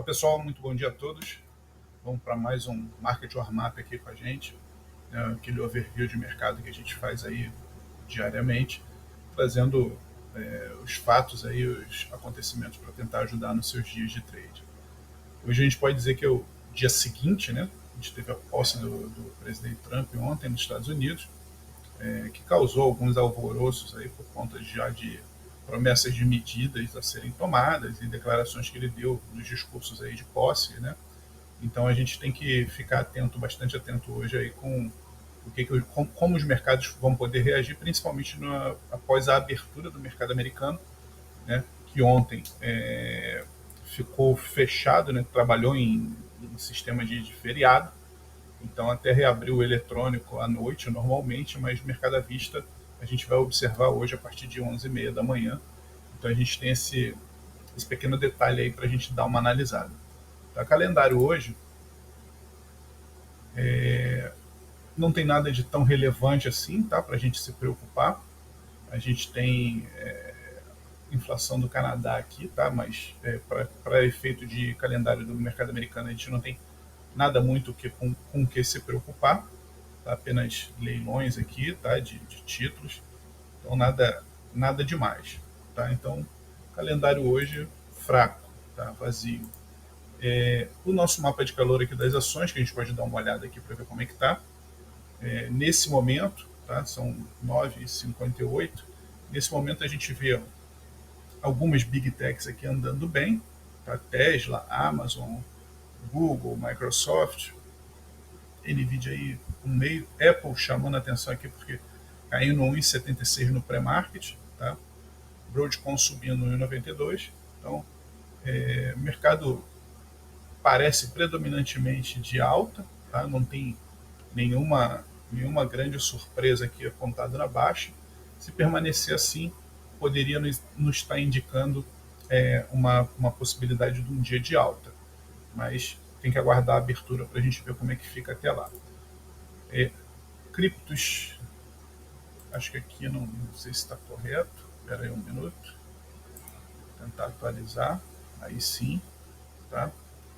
Olá pessoal, muito bom dia a todos. Vamos para mais um Market Warm-up aqui com a gente, aquele overview de mercado que a gente faz aí diariamente, trazendo os fatos aí, os acontecimentos para tentar ajudar nos seus dias de trade. Hoje a gente pode dizer que é o dia seguinte, né? A gente teve a posse do presidente Trump ontem nos Estados Unidos, que causou alguns alvoroços aí por conta já de promessas de medidas a serem tomadas e declarações que ele deu nos discursos aí de posse, né? Então a gente tem que ficar atento, bastante atento hoje aí com como os mercados vão poder reagir, principalmente após a abertura do mercado americano, né? Que ontem ficou fechado, né? Trabalhou em sistema de feriado, então até reabriu o eletrônico à noite normalmente, mas mercado à vista a gente vai observar hoje a partir de 11h30 da manhã. Então a gente tem esse pequeno detalhe aí para a gente dar uma analisada. Então, o calendário hoje não tem nada de tão relevante assim, tá? Para a gente se preocupar. A gente tem inflação do Canadá aqui, tá? Mas para efeito de calendário do mercado americano a gente não tem nada muito com que se preocupar, tá? Apenas leilões aqui, tá? De títulos, então nada demais, tá? Então calendário hoje fraco, tá? Vazio. O nosso mapa de calor aqui das ações, que a gente pode dar uma olhada aqui para ver como é que está. Nesse momento, tá? São 9h58. Nesse momento a gente vê algumas big techs aqui andando bem, tá? Tesla, Amazon, Google, Microsoft, Nvidia aí no meio, Apple chamando a atenção aqui porque caindo 1,76 no pré-market, tá? Broadcom subindo 1,92. Então, mercado parece predominantemente de alta, tá? Não tem nenhuma grande surpresa aqui apontada na baixa. Se permanecer assim, poderia nos estar indicando uma possibilidade de um dia de alta, mas tem que aguardar a abertura para a gente ver como é que fica até lá. Criptos, acho que aqui não sei se está correto, espera aí um minuto, vou tentar atualizar, aí sim, tá?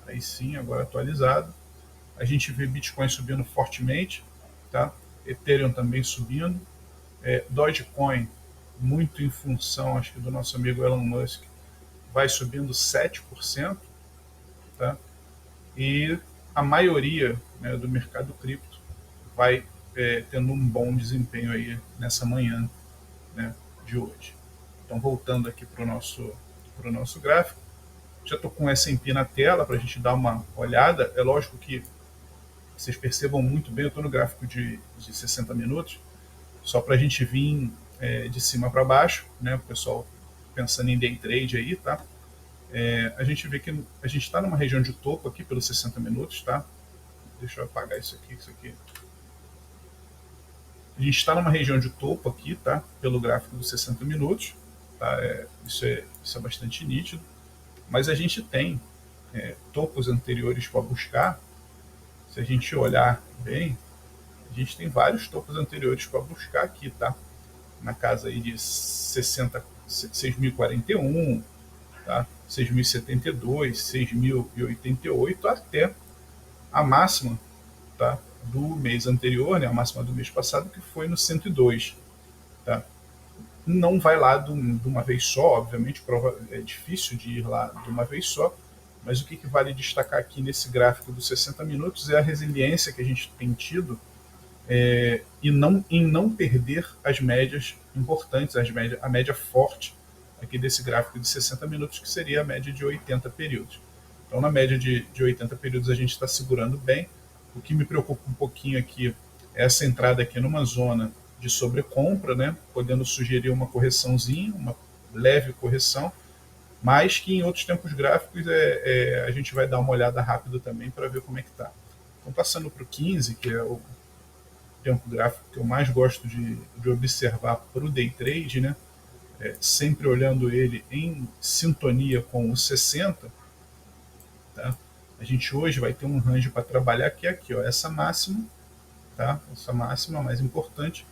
Aí sim, agora atualizado. A gente vê Bitcoin subindo fortemente, tá? Ethereum também subindo, Dogecoin, muito em função, acho que do nosso amigo Elon Musk, vai subindo 7%, tá? E a maioria, né, do mercado cripto vai tendo um bom desempenho aí nessa manhã, né, de hoje. Então, voltando aqui para o nosso gráfico, já estou com o S&P na tela para a gente dar uma olhada. É lógico que vocês percebam muito bem, eu estou no gráfico de 60 minutos, só para a gente vir de cima para baixo, né, o pessoal pensando em day trade aí, tá? A gente vê que a gente está numa região de topo aqui pelos 60 minutos, tá? Deixa eu apagar isso aqui. A gente está numa região de topo aqui, tá? Pelo gráfico dos 60 minutos, tá? Isso é bastante nítido, mas a gente tem topos anteriores para buscar. Se a gente olhar bem, a gente tem vários topos anteriores para buscar aqui, tá? Na casa aí de 6.041, tá? 6.072, 6.088 até a máxima, tá? Do mês anterior, né? A máxima do mês passado, que foi no 102, tá? Não vai lá de uma vez só, obviamente, é difícil de ir lá de uma vez só, mas o que vale destacar aqui nesse gráfico dos 60 minutos é a resiliência que a gente tem tido em não perder as médias importantes, a média forte aqui desse gráfico de 60 minutos, que seria a média de 80 períodos. Então, na média de 80 períodos, a gente está segurando bem. O que me preocupa um pouquinho aqui é essa entrada aqui numa zona de sobrecompra, né, podendo sugerir uma correçãozinha, uma leve correção, mas que em outros tempos gráficos a gente vai dar uma olhada rápida também para ver como é que está. Então, passando para o 15, que é o tempo gráfico que eu mais gosto de observar para o day trade, né, sempre olhando ele em sintonia com o 60, tá? A gente hoje vai ter um range para trabalhar que é aqui, ó, essa máxima, tá? Essa máxima mais importante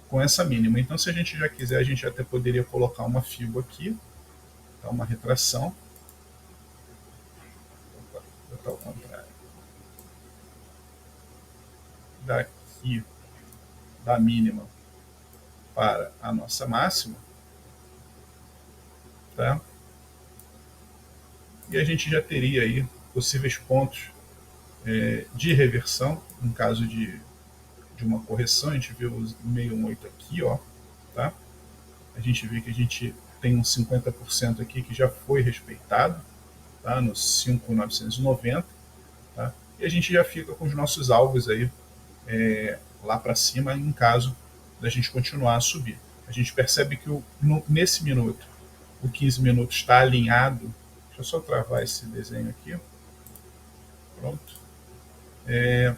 com essa mínima. Então, se a gente já quiser, a gente até poderia colocar uma FIBO aqui, tá? Uma retração. da mínima para a nossa máxima, tá? E a gente já teria aí possíveis pontos de reversão, em caso de uma correção. A gente vê o 618 aqui, ó, tá? A gente vê que a gente tem um 50% aqui que já foi respeitado, tá? No 5.990, tá? E a gente já fica com os nossos alvos aí lá para cima, em caso da gente continuar a subir. A gente percebe que nesse minuto, o 15 minutos está alinhado. Deixa eu só travar esse desenho aqui. Pronto. A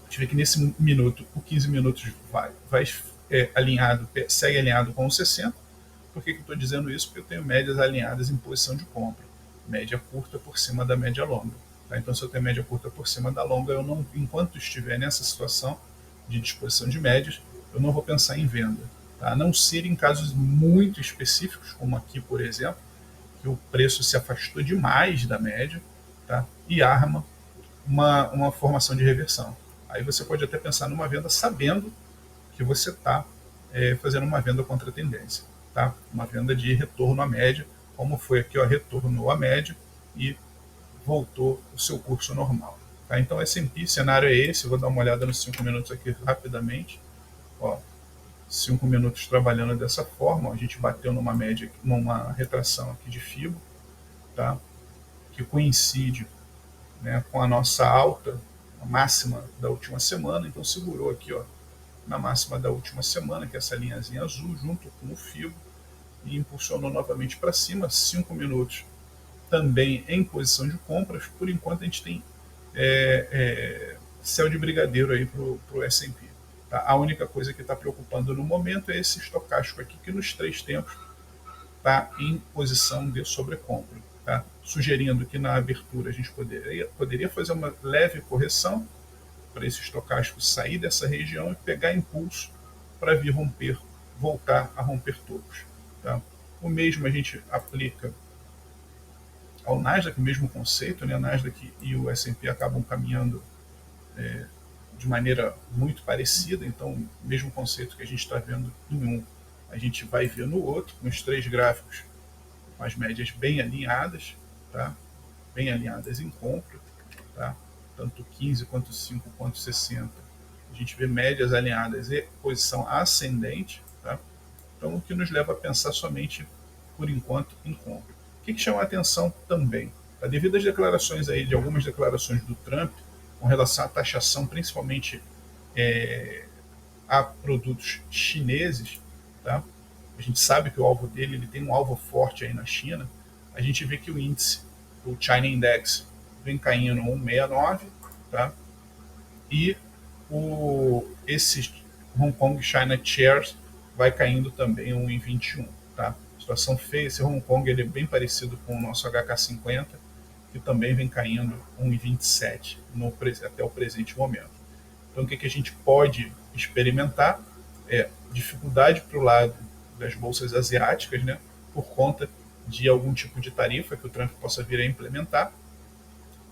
gente vê que nesse minuto, o 15 minutos vai alinhado, segue alinhado com o 60. Por que eu estou dizendo isso? Porque eu tenho médias alinhadas em posição de compra. Média curta por cima da média longa. Tá? Então, se eu tenho média curta por cima da longa, eu não, enquanto estiver nessa situação de disposição de médias, eu não vou pensar em venda. Tá? A não ser em casos muito específicos, como aqui, por exemplo, que o preço se afastou demais da média, tá? E arma uma formação de reversão. Aí você pode até pensar numa venda sabendo que você está fazendo uma venda contra a tendência, tá? Uma venda de retorno à média, como foi aqui, ó, retornou à média e voltou o seu curso normal. Tá? Então, S&P, cenário é esse. Vou dar uma olhada nos 5 minutos aqui rapidamente. Ó, 5 minutos trabalhando dessa forma. Ó, a gente bateu numa média, numa retração aqui de FIBO, tá? Que coincide, né, com a nossa alta, a máxima da última semana. Então, segurou aqui, ó, na máxima da última semana, que é essa linhazinha azul, junto com o FIBO, e impulsionou novamente para cima. 5 minutos também em posição de compras. Por enquanto, a gente tem céu de brigadeiro aí para o S&P. Tá? A única coisa que está preocupando no momento é esse estocástico aqui, que nos 3 tempos está em posição de sobrecompra. Tá? Sugerindo que na abertura a gente poderia fazer uma leve correção para esse estocástico sair dessa região e pegar impulso para vir romper, voltar a romper topos. Tá? O mesmo a gente aplica ao Nasdaq, o mesmo conceito, né? Nasdaq e o S&P acabam caminhando de maneira muito parecida, então o mesmo conceito que a gente está vendo em um, a gente vai ver no outro, com os 3 gráficos, com as médias bem alinhadas, tá? Bem alinhadas em compra, tá? Tanto 15 quanto 5 quanto 60. A gente vê médias alinhadas e posição ascendente, tá? Então, o que nos leva a pensar somente, por enquanto, em compra. O que chama a atenção também? Devido às declarações aí, de algumas declarações do Trump, com relação à taxação, principalmente a produtos chineses, tá? A gente sabe que o alvo dele, ele tem um alvo forte aí na China. A gente vê que o índice, o China Index, vem caindo 1,69, tá? E esse Hong Kong China Shares vai caindo também 1,21, tá? Situação feia. Esse Hong Kong, ele é bem parecido com o nosso HK50, que também vem caindo 1,27 até o presente momento. Então, o que a gente pode experimentar é dificuldade para o lado das bolsas asiáticas, né, por conta de algum tipo de tarifa que o Trump possa vir a implementar,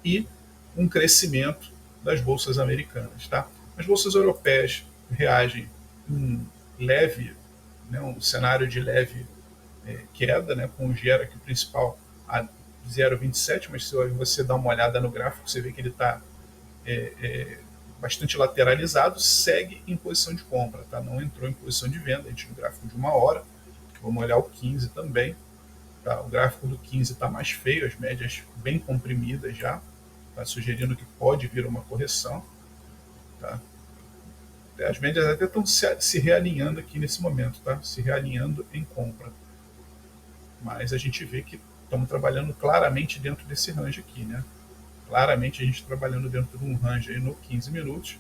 e um crescimento das bolsas americanas. Tá? As bolsas europeias reagem em leve, né, um cenário de leve queda, né, com o GER aqui principal a 0,27, mas se você dá uma olhada no gráfico, você vê que ele está bastante lateralizado, segue em posição de compra, tá? Não entrou em posição de venda. A gente no gráfico de 1 hora, vamos olhar o 15 também, tá? O gráfico do 15 está mais feio, as médias bem comprimidas já, tá? Sugerindo que pode vir uma correção, tá? As médias até estão se realinhando aqui nesse momento, tá? Se realinhando em compra, mas a gente vê que estamos trabalhando claramente dentro desse range aqui, né? Claramente a gente trabalhando dentro de um range aí no 15 minutos,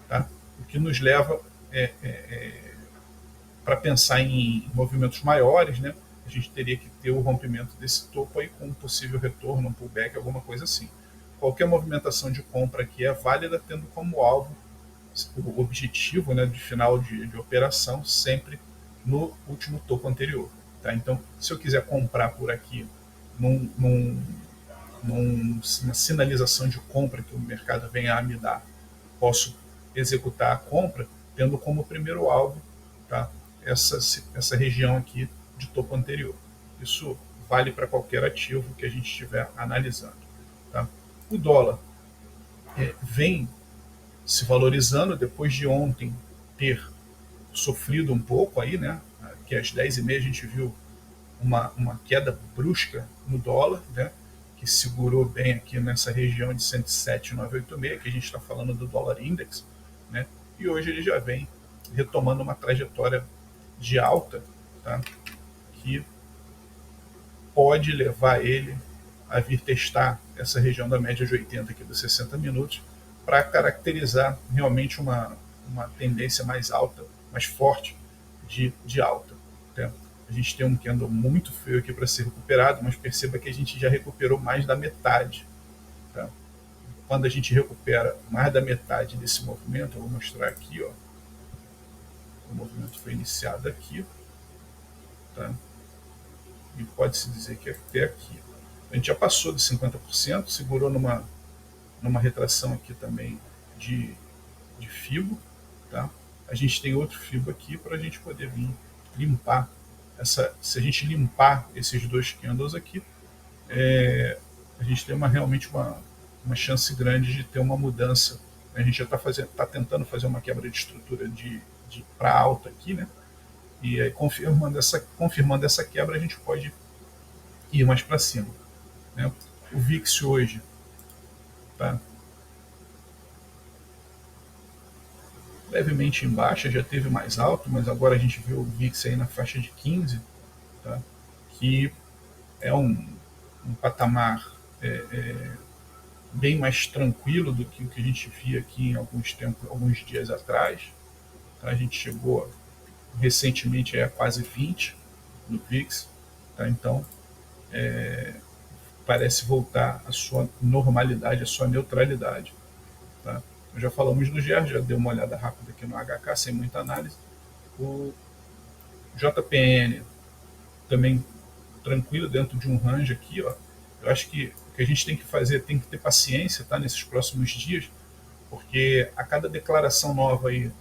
tá? O que nos leva para pensar em movimentos maiores, né? A gente teria que ter o rompimento desse topo aí com um possível retorno, um pullback, alguma coisa assim. Qualquer movimentação de compra aqui é válida, tendo como alvo o objetivo, né, de final de operação sempre no último topo anterior. Tá? Então, se eu quiser comprar por aqui numa sinalização de compra que o mercado venha a me dar, posso executar a compra tendo como primeiro alvo, tá, essa região aqui de topo anterior. Isso vale para qualquer ativo que a gente estiver analisando. Tá? O dólar vem se valorizando depois de ontem ter sofrido um pouco aí, né? Que às 10h30 a gente viu uma queda brusca no dólar, né? Que segurou bem aqui nessa região de 107,986, que a gente está falando do dólar index, né? E hoje ele já vem retomando uma trajetória de alta, tá? Que pode levar ele a vir testar essa região da média de 80 aqui dos 60 minutos para caracterizar realmente uma tendência mais alta, mais forte de alta. Tá? A gente tem um candle muito feio aqui para ser recuperado, mas perceba que a gente já recuperou mais da metade. Tá? Quando a gente recupera mais da metade desse movimento, eu vou mostrar aqui, ó, o movimento foi iniciado aqui, tá? E pode-se dizer que até aqui. A gente já passou de 50%, segurou numa retração aqui também de FIBO. Tá? A gente tem outro FIBO aqui para a gente poder vir limpar. Se a gente limpar esses dois candles aqui, a gente tem realmente uma chance grande de ter uma mudança. A gente já está tentando fazer uma quebra de estrutura para alta aqui, né? E aí, confirmando essa quebra, a gente pode ir mais para cima. Né? O VIX hoje tá levemente em baixa, já teve mais alto, mas agora a gente vê o VIX aí na faixa de 15, tá? Que é um patamar bem mais tranquilo do que o que a gente via aqui em alguns dias atrás. Tá? A gente chegou recentemente a quase 20 no VIX, tá? Então parece voltar à sua normalidade, à sua neutralidade. Tá? Já falamos do GER, já dei uma olhada rápida aqui no HK, sem muita análise. O JPN também tranquilo dentro de um range aqui. Ó. Eu acho que o que a gente tem que fazer, tem que ter paciência, tá, nesses próximos dias, porque a cada declaração nova aí,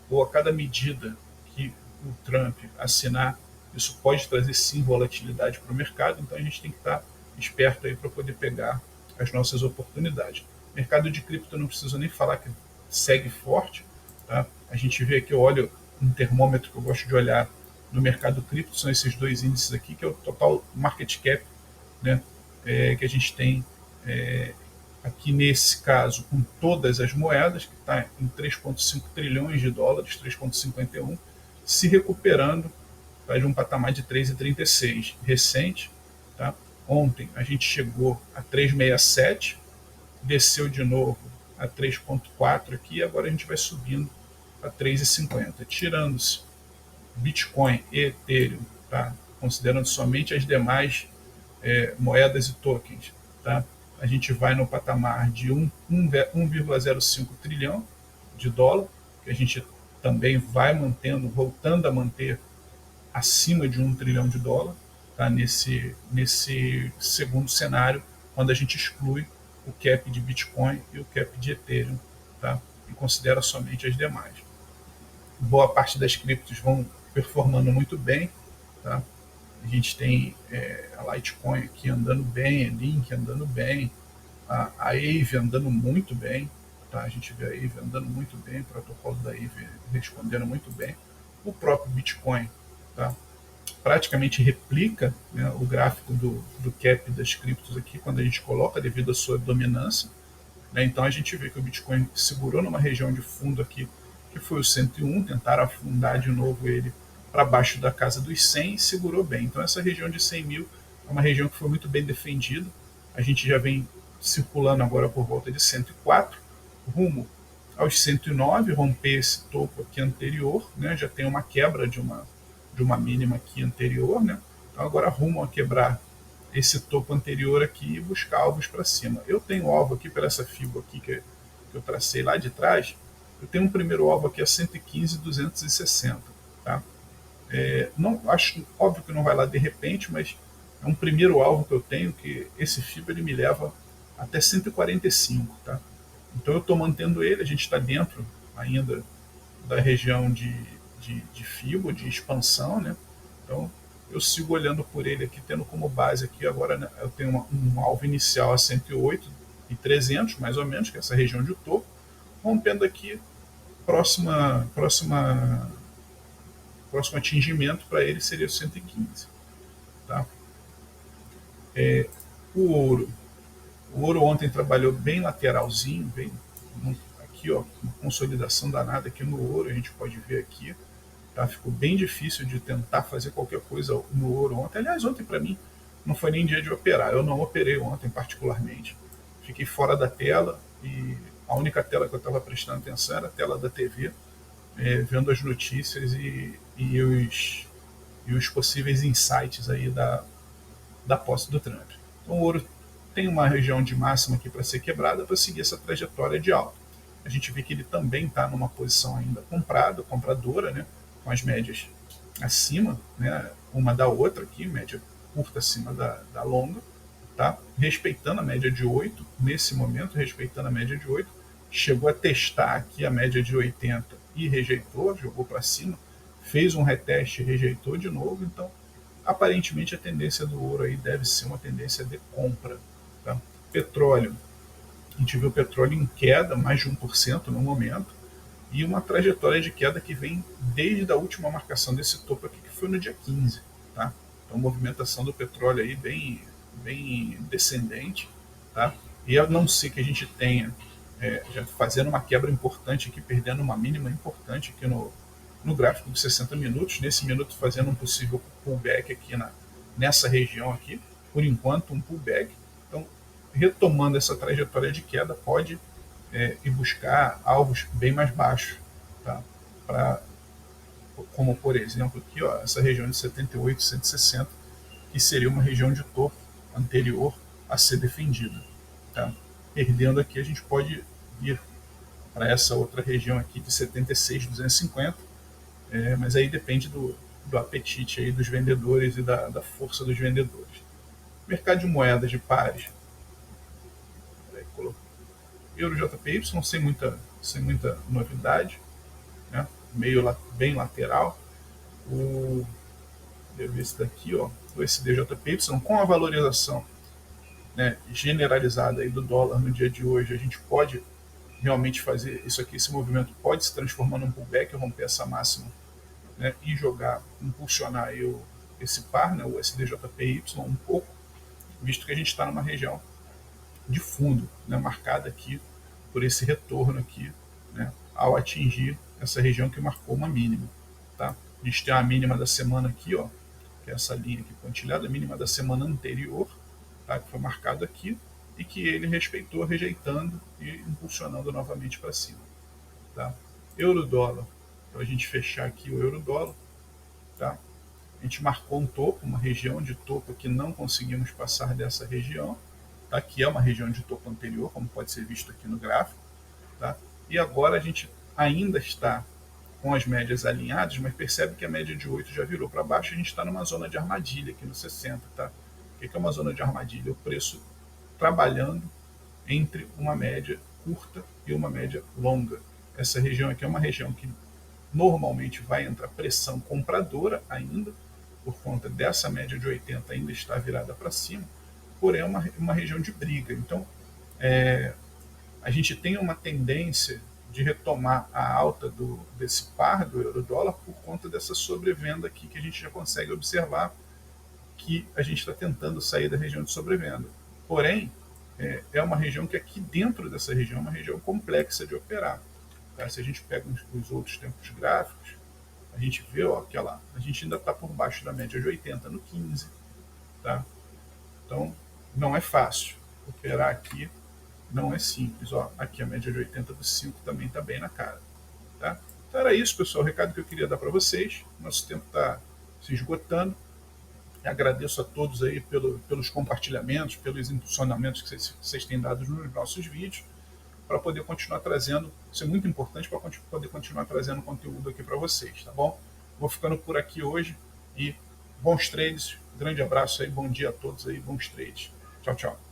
ou a cada medida que o Trump assinar, isso pode trazer sim volatilidade para o mercado, então a gente tem que estar esperto aí para poder pegar as nossas oportunidades. Mercado de cripto, eu não preciso nem falar que segue forte. Tá? A gente vê aqui, eu olho um termômetro que eu gosto de olhar no mercado cripto, são esses dois índices aqui, que é o total market cap, né, que a gente tem aqui nesse caso com todas as moedas, que está em 3,5 trilhões de dólares, 3,51, se recuperando, tá, de um patamar de 3,36 recente. Tá? Ontem a gente chegou a 3,67, desceu de novo a 3,4 aqui, e agora a gente vai subindo a 3,50, tirando-se Bitcoin e Ethereum, tá? Considerando somente as demais moedas e tokens, tá? A gente vai no patamar de 1,05 trilhão de dólar, que a gente também vai mantendo, voltando a manter acima de 1 trilhão de dólar, tá? Nesse segundo cenário, quando a gente exclui o cap de Bitcoin e o cap de Ethereum, tá? E considera somente as demais. Boa parte das criptos vão performando muito bem, tá? A gente tem a Litecoin aqui andando bem, a Link andando bem, a Aave andando muito bem, tá? A gente vê a Aave andando muito bem, o protocolo da Aave respondendo muito bem. O próprio Bitcoin, tá? Praticamente replica, né, o gráfico do cap das criptos aqui, quando a gente coloca devido à sua dominância. Né? Então a gente vê que o Bitcoin segurou numa região de fundo aqui, que foi o 101, tentaram afundar de novo ele para baixo da casa dos 100 e segurou bem. Então essa região de 100 mil é uma região que foi muito bem defendida. A gente já vem circulando agora por volta de 104, rumo aos 109, romper esse topo aqui anterior, né? Já tem uma quebra de uma mínima aqui anterior, né? Então agora rumo a quebrar esse topo anterior aqui e buscar alvos para cima. Eu tenho alvo aqui para essa FIBO aqui que eu tracei lá de trás. Eu tenho um primeiro alvo aqui a 115,260. Tá? Não, acho óbvio que não vai lá de repente, mas é um primeiro alvo que eu tenho, que esse FIBO ele me leva até 145. Tá? Então eu estou mantendo ele, a gente está dentro ainda da região de FIBO, de expansão, né? Então eu sigo olhando por ele aqui, tendo como base aqui agora, né, eu tenho um alvo inicial a 108 e 300, mais ou menos, que é essa região de topo, rompendo aqui próxima próximo atingimento para ele seria 115, tá? O ouro, o ouro ontem trabalhou bem lateralzinho, bem aqui, ó, uma consolidação danada aqui no ouro, a gente pode ver aqui, tá? Ficou bem difícil de tentar fazer qualquer coisa no ouro ontem. Aliás, ontem para mim não foi nem dia de operar. Eu não operei ontem particularmente. Fiquei fora da tela e a única tela que eu estava prestando atenção era a tela da TV, vendo as notícias e os possíveis insights aí da posse do Trump. Então o ouro tem uma região de máxima aqui para ser quebrada para seguir essa trajetória de alta. A gente vê que ele também está numa posição ainda compradora, né, com as médias acima, né, uma da outra aqui, média curta acima da longa, tá? Respeitando a média de 8 nesse momento, respeitando a média de 8, chegou a testar aqui a média de 80 e rejeitou, jogou para cima, fez um reteste e rejeitou de novo, então aparentemente a tendência do ouro aí deve ser uma tendência de compra. Tá? Petróleo, a gente viu o petróleo em queda, mais de 1% no momento, e uma trajetória de queda que vem desde a última marcação desse topo aqui, que foi no dia 15. Tá? Então, movimentação do petróleo aí bem descendente. Tá? E a não ser que a gente tenha, já fazendo uma quebra importante aqui, perdendo uma mínima importante aqui no gráfico de 60 minutos, nesse minuto fazendo um possível pullback aqui nessa região aqui, por enquanto um pullback. Então, retomando essa trajetória de queda, pode ir buscar alvos bem mais baixos, tá? Como por exemplo aqui, ó, essa região de 78, 160, que seria uma região de topo anterior a ser defendida. Tá? Perdendo aqui, a gente pode ir para essa outra região aqui de 76, 250, mas aí depende do apetite aí dos vendedores e da força dos vendedores. Mercado de moedas de pares, Euro JPY sem muita novidade, né? Bem lateral. Deixa eu ver esse daqui, ó, o SDJPY, com a valorização, né, generalizada aí do dólar no dia de hoje, a gente pode realmente fazer isso aqui, esse movimento pode se transformar num pullback, romper essa máxima, né, e impulsionar aí esse par, né, o SDJPY um pouco, visto que a gente está numa região de fundo, né, marcada aqui por esse retorno aqui, né, ao atingir essa região que marcou uma mínima. Tá? A gente tem a mínima da semana aqui, ó, que é essa linha aqui pontilhada, a mínima da semana anterior, tá, que foi marcado aqui, e que ele respeitou, rejeitando e impulsionando novamente para cima. Tá? Euro-dólar, para a gente fechar aqui o euro-dólar, tá? A gente marcou um topo, uma região de topo que não conseguimos passar dessa região, tá? Que é uma região de topo anterior, como pode ser visto aqui no gráfico. Tá? E agora a gente ainda está com as médias alinhadas, mas percebe que a média de 8 já virou para baixo, a gente está numa zona de armadilha aqui no 60. Tá? O que é uma zona de armadilha? O preço trabalhando entre uma média curta e uma média longa. Essa região aqui é uma região que normalmente vai entrar pressão compradora ainda, por conta dessa média de 80 ainda está virada para cima, porém é uma região de briga. Então, a gente tem uma tendência de retomar a alta desse par do euro-dólar por conta dessa sobrevenda aqui que a gente já consegue observar que a gente está tentando sair da região de sobrevenda. Porém, é uma região que aqui dentro dessa região é uma região complexa de operar. Tá? Se a gente pega os outros tempos gráficos, a gente vê ó, que a gente ainda está por baixo da média de 80 no 15. Tá? Então, não é fácil operar aqui, não é simples. Ó, aqui a média de 80 do 5 também está bem na cara. Tá? Então era isso, pessoal, o recado que eu queria dar para vocês. Nosso tempo está se esgotando. Agradeço a todos aí pelos compartilhamentos, pelos impulsionamentos que vocês têm dado nos nossos vídeos, para poder continuar trazendo, isso é muito importante para poder continuar trazendo conteúdo aqui para vocês, tá bom? Vou ficando por aqui hoje e bons trades, grande abraço aí, bom dia a todos aí, bons trades. Tchau, tchau.